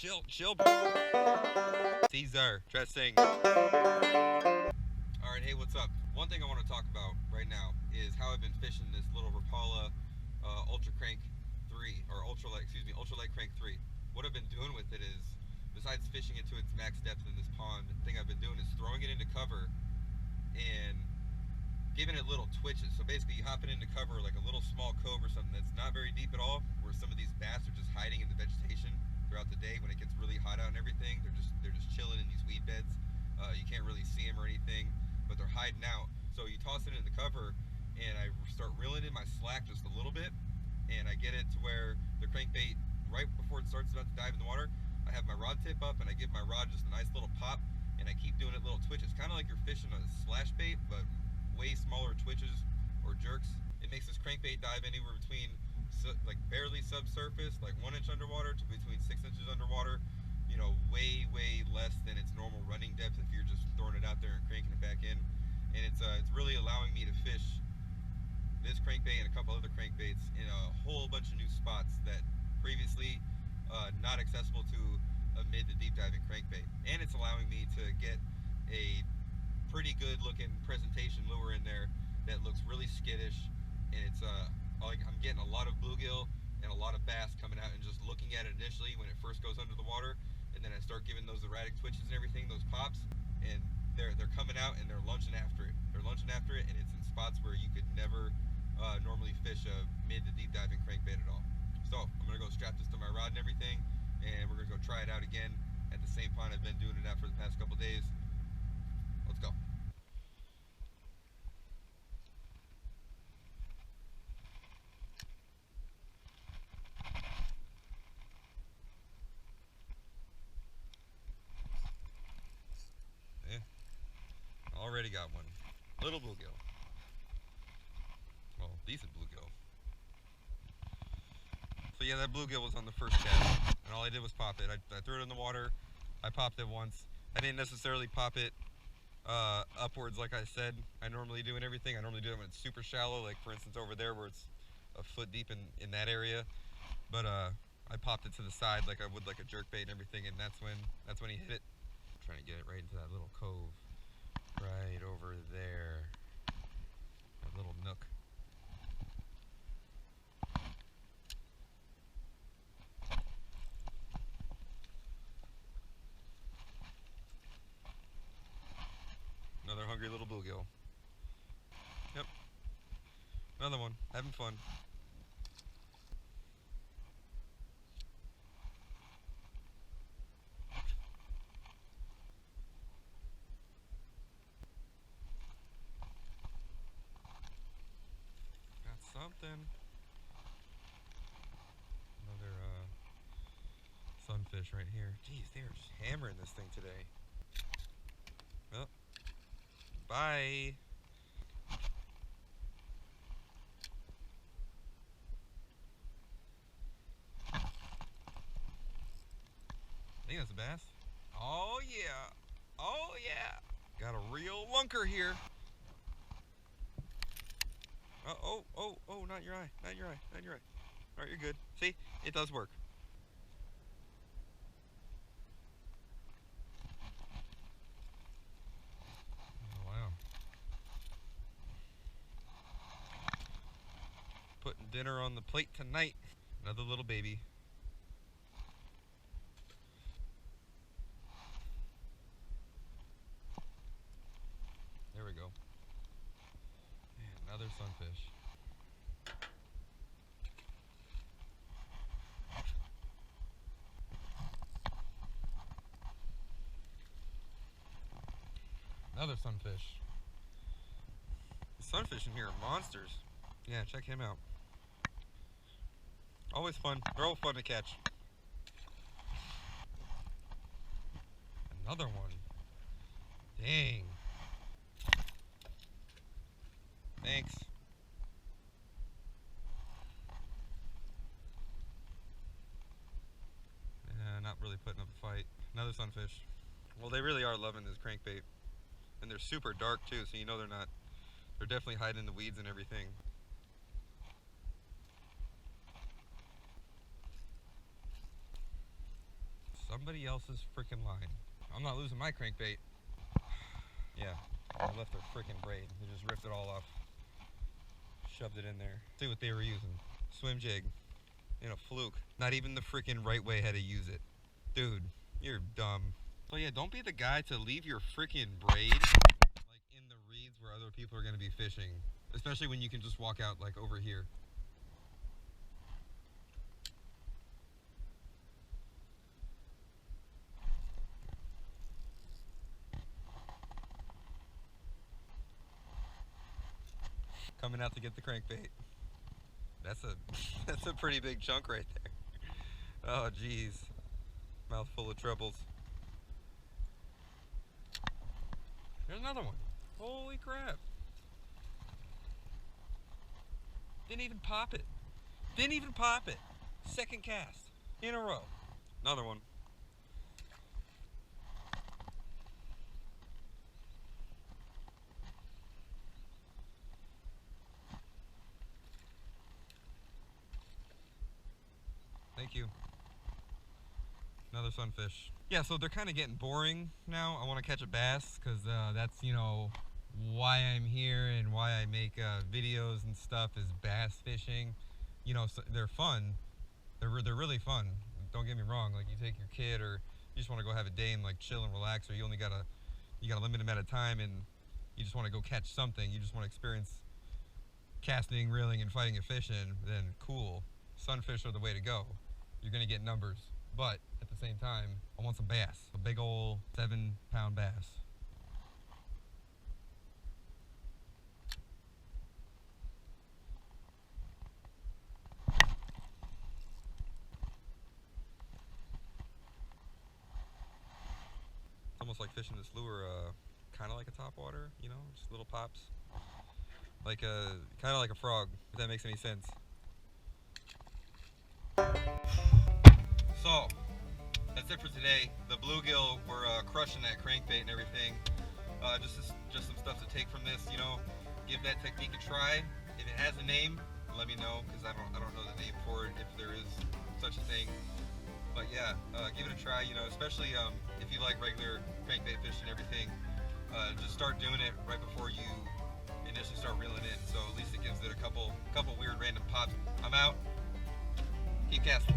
Chill. Caesar, dressing. Alright, hey, what's up? One thing I want to talk about right now is how I've been fishing this little Rapala Ultra Crank 3, or Ultralight Crank 3. What I've been doing with it is, besides fishing it to its max depth in this pond, the thing I've been doing is throwing it into cover and giving it little twitches. So basically you hop it into cover like a little small cove or something that's not very deep at all, where some of these bass are just hiding in the vegetation throughout the day when it gets really hot out and everything. They're just chilling in these weed beds. You can't really see them or anything, but they're hiding out. So you toss it in the cover and I start reeling in my slack just a little bit, and I get it to where the crankbait, right before it starts about to dive in the water, I have my rod tip up and I give my rod just a nice little pop, and I keep doing it little twitches, kind of like you're fishing a slash bait, but way smaller twitches or jerks. It makes this crankbait dive anywhere between like barely subsurface, like 1 inch underwater, to between 6 inches underwater. You know, way less than its normal running depth if you're just throwing it out there and cranking it back in. And it's really allowing me to fish this crankbait and a couple other crankbaits in a whole bunch of new spots that previously not accessible to a mid to deep diving crankbait. And it's allowing me to get a pretty good looking presentation lure in there that looks really skittish, and it's I'm getting a lot of bluegill and a lot of bass coming out, and just looking at it initially when it first goes under the water, and then I start giving those erratic twitches and everything, those pops, and they're coming out and they're lunging after it. And it's in spots where you could never normally fish a mid to deep diving crankbait at all. So I'm gonna go strap this to my rod and everything, and we're gonna go try it out again at the same pond I've been doing it at for the past couple days. Let's go. Already got one. Little bluegill. Well, decent bluegill. So yeah, that bluegill was on the first cast, and all I did was pop it. I threw it in the water. I popped it once. I didn't necessarily pop it upwards like I said I normally do and everything. I normally do it when it's super shallow, like for instance over there where it's a foot deep in that area. But I popped it to the side like I would like a jerkbait and everything, and that's when he hit it. I'm trying to get it right into that little cove. Right over there. That little nook. Another hungry little bluegill. Yep. Another one. Having fun. Something. Another sunfish right here. Jeez, they're just hammering this thing today. Well, bye. I think that's a bass. Oh yeah. Oh yeah. Got a real lunker here. Oh, not your eye. Alright, you're good. See, it does work. Oh, wow. Putting dinner on the plate tonight. Another little baby. There we go. And another sunfish. Another sunfish. The sunfish in here are monsters. Yeah, check him out. Always fun. They're all fun to catch. Another one. Dang. Thanks. Not really putting up a fight. Another sunfish. Well, they really are loving this crankbait. And they're super dark too, so you know they're definitely hiding in the weeds and everything. somebody else's freaking line. I'm not losing my crankbait. Yeah, I left their freaking braid. They just ripped it all off. Shoved it in there. See what they were using. Swim jig. In a fluke. Not even the freaking right way how to use it. Dude, you're dumb. So yeah, don't be the guy to leave your freaking braid like in the reeds where other people are going to be fishing. Especially when you can just walk out like over here. Coming out to get the crankbait. That's a pretty big chunk right there. Oh geez. Mouth full of troubles. There's another one. Holy crap. Didn't even pop it. Didn't even pop it. Second cast in a row. Another one. Thank you. Another sunfish. Yeah, so they're kind of getting boring now. I want to catch a bass because that's, you know, why I'm here and why I make videos and stuff is bass fishing. You know, so they're fun. They're really fun. Don't get me wrong. Like you take your kid or you just want to go have a day and like chill and relax, or you got a limited amount of time and you just want to go catch something. You just want to experience casting, reeling, and fighting a fish in. Then cool. Sunfish are the way to go. You're gonna get numbers, but at the same time, I want some bass. A big old 7-pound bass. It's almost like fishing this lure, kind of like a topwater, you know, just little pops. Like kind of like a frog, if that makes any sense. So, that's it for today. The bluegill, we're crushing that crankbait and everything. Just some stuff to take from this, you know. Give that technique a try. If it has a name, let me know, because I don't know the name for it, if there is such a thing. But yeah, give it a try, you know, especially if you like regular crankbait fishing and everything. Just start doing it right before you initially start reeling in, so at least it gives it a couple weird random pops. I'm out. Keep casting.